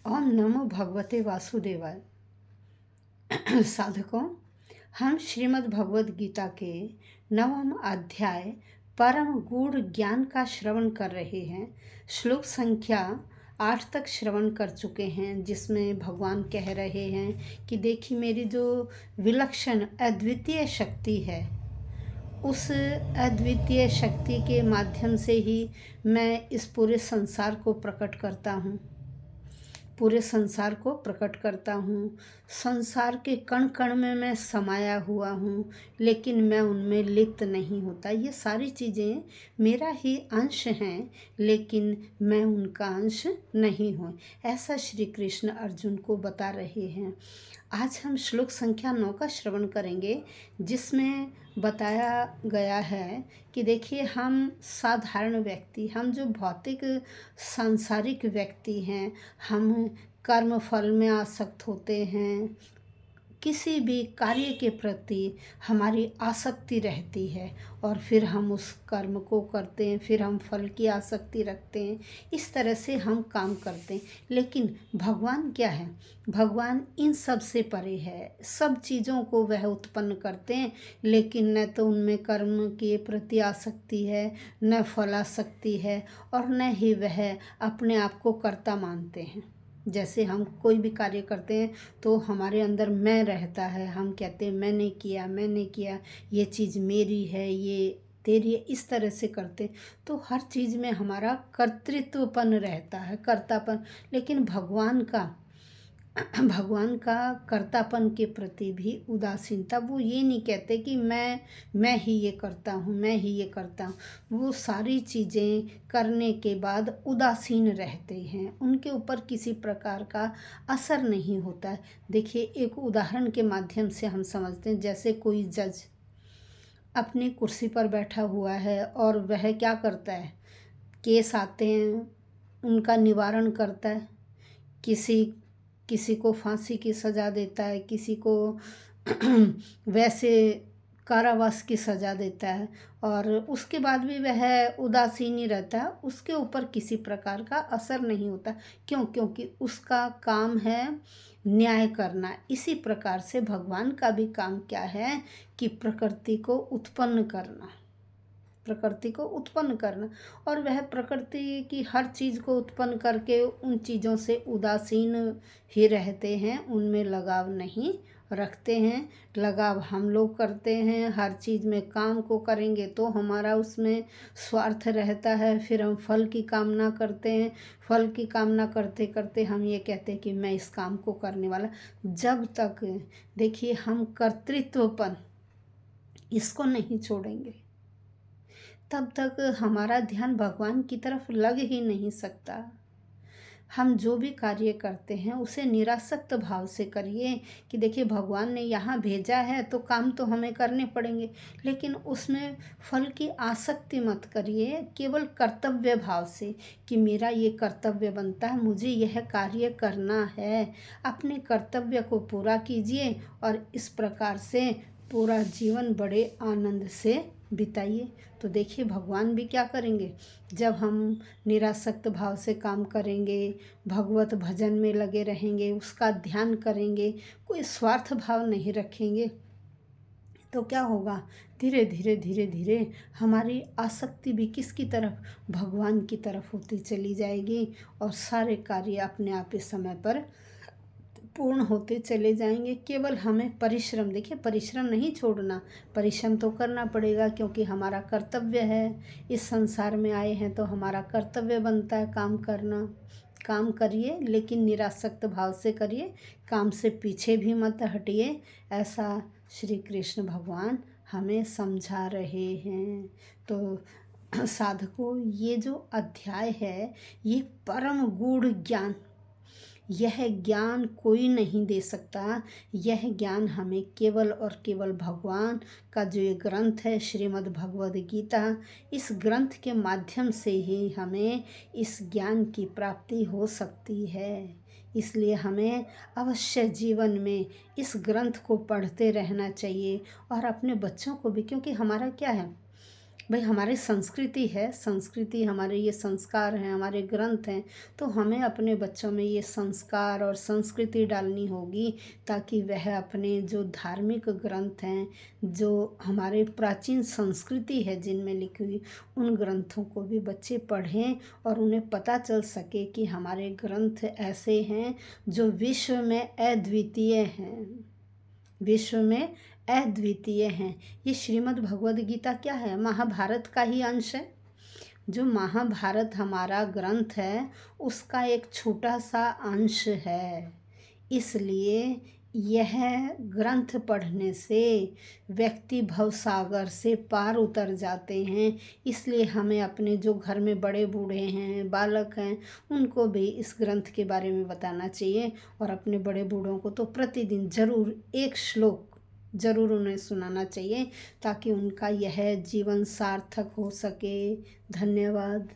ओम नमो भगवते वासुदेवाय। साधकों, हम श्रीमद् भगवद गीता के 9वें अध्याय परम गूढ़ ज्ञान का श्रवण कर रहे हैं। श्लोक संख्या 8 तक श्रवण कर चुके हैं, जिसमें भगवान कह रहे हैं कि देखिए, मेरी जो विलक्षण अद्वितीय शक्ति है, उस अद्वितीय शक्ति के माध्यम से ही मैं इस पूरे संसार को प्रकट करता हूँ, पूरे संसार को प्रकट करता हूँ। संसार के कण कण में मैं समाया हुआ हूँ, लेकिन मैं उनमें लिप्त नहीं होता। ये सारी चीज़ें मेरा ही अंश हैं, लेकिन मैं उनका अंश नहीं हूँ। ऐसा श्री कृष्ण अर्जुन को बता रहे हैं। आज हम श्लोक संख्या 9 का श्रवण करेंगे, जिसमें बताया गया है कि देखिए, हम साधारण व्यक्ति, हम जो भौतिक सांसारिक व्यक्ति हैं, हम कर्म फल में आसक्त होते हैं। किसी भी कार्य के प्रति हमारी आसक्ति रहती है और फिर हम उस कर्म को करते हैं, फिर हम फल की आसक्ति रखते हैं। इस तरह से हम काम करते हैं। लेकिन भगवान क्या है? भगवान इन सब से परे है। सब चीज़ों को वह उत्पन्न करते हैं, लेकिन न तो उनमें कर्म के प्रति आसक्ति है, न फलासक्ति है, और न ही वह अपने आप को कर्ता मानते हैं। जैसे हम कोई भी कार्य करते हैं तो हमारे अंदर मैं रहता है, हम कहते हैं मैंने किया, ये चीज़ मेरी है, ये तेरी है, इस तरह से करते। तो हर चीज़ में हमारा कर्तृत्वपन रहता है, कर्तापन। लेकिन भगवान का कर्तापन के प्रति भी उदासीनता। वो ये नहीं कहते कि मैं ही ये करता हूँ, मैं ही ये करता हूँ। वो सारी चीज़ें करने के बाद उदासीन रहते हैं, उनके ऊपर किसी प्रकार का असर नहीं होता है। देखिए, एक उदाहरण के माध्यम से हम समझते हैं। जैसे कोई जज अपनी कुर्सी पर बैठा हुआ है और वह क्या करता है, केस आते हैं, उनका निवारण करता है। किसी किसी को फांसी की सज़ा देता है, किसी को वैसे कारावास की सज़ा देता है, और उसके बाद भी वह उदासीन ही रहता है। उसके ऊपर किसी प्रकार का असर नहीं होता। क्यों? क्योंकि उसका काम है न्याय करना। इसी प्रकार से भगवान का भी काम क्या है कि प्रकृति को उत्पन्न करना, और वह प्रकृति की हर चीज़ को उत्पन्न करके उन चीज़ों से उदासीन ही रहते हैं, उनमें लगाव नहीं रखते हैं। लगाव हम लोग करते हैं। हर चीज़ में काम को करेंगे तो हमारा उसमें स्वार्थ रहता है, फिर हम फल की कामना करते हैं। फल की कामना करते करते हम ये कहते हैं कि मैं इस काम को करने वाला। जब तक देखिए हम कर्तृत्वपन इसको नहीं छोड़ेंगे, तब तक हमारा ध्यान भगवान की तरफ लग ही नहीं सकता। हम जो भी कार्य करते हैं उसे निरासक्त भाव से करिए कि देखिए, भगवान ने यहाँ भेजा है तो काम तो हमें करने पड़ेंगे, लेकिन उसमें फल की आसक्ति मत करिए। केवल कर्तव्य भाव से कि मेरा ये कर्तव्य बनता है, मुझे यह कार्य करना है। अपने कर्तव्य को पूरा कीजिए और इस प्रकार से पूरा जीवन बड़े आनंद से बिताइए। तो देखिए, भगवान भी क्या करेंगे, जब हम निरासक्त भाव से काम करेंगे, भगवत भजन में लगे रहेंगे, उसका ध्यान करेंगे, कोई स्वार्थ भाव नहीं रखेंगे, तो क्या होगा, धीरे धीरे हमारी आसक्ति भी किसकी तरफ, भगवान की तरफ होती चली जाएगी, और सारे कार्य अपने आप इस समय पर पूर्ण होते चले जाएंगे। केवल हमें परिश्रम, देखिए, परिश्रम नहीं छोड़ना, परिश्रम तो करना पड़ेगा, क्योंकि हमारा कर्तव्य है। इस संसार में आए हैं तो हमारा कर्तव्य बनता है काम करना। काम करिए, लेकिन निरासक्त भाव से करिए, काम से पीछे भी मत हटिए। ऐसा श्री कृष्ण भगवान हमें समझा रहे हैं। तो साधकों, ये जो अध्याय है, ये परम गूढ़ ज्ञान, यह ज्ञान कोई नहीं दे सकता। यह ज्ञान हमें केवल और केवल भगवान का जो ये ग्रंथ है, श्रीमद् भगवद गीता, इस ग्रंथ के माध्यम से ही हमें इस ज्ञान की प्राप्ति हो सकती है। इसलिए हमें अवश्य जीवन में इस ग्रंथ को पढ़ते रहना चाहिए, और अपने बच्चों को भी। क्योंकि हमारा क्या है, भाई हमारी संस्कृति है, संस्कृति हमारे ये संस्कार हैं, हमारे ग्रंथ हैं, तो हमें अपने बच्चों में ये संस्कार और संस्कृति डालनी होगी, ताकि वह अपने जो धार्मिक ग्रंथ हैं, जो हमारे प्राचीन संस्कृति है जिनमें लिखी हुई, उन ग्रंथों को भी बच्चे पढ़ें और उन्हें पता चल सके कि हमारे ग्रंथ ऐसे हैं जो विश्व में अद्वितीय हैं, विश्व में अद्वितीय हैं। ये श्रीमद् भगवद गीता क्या है? महाभारत का ही अंश है। जो महाभारत हमारा ग्रंथ है उसका एक छोटा सा अंश है। इसलिए यह ग्रंथ पढ़ने से व्यक्ति भवसागर से पार उतर जाते हैं। इसलिए हमें अपने जो घर में बड़े बूढ़े हैं, बालक हैं, उनको भी इस ग्रंथ के बारे में बताना चाहिए, और अपने बड़े बूढ़ों को तो प्रतिदिन ज़रूर एक श्लोक ज़रूर उन्हें सुनाना चाहिए, ताकि उनका यह जीवन सार्थक हो सके। धन्यवाद।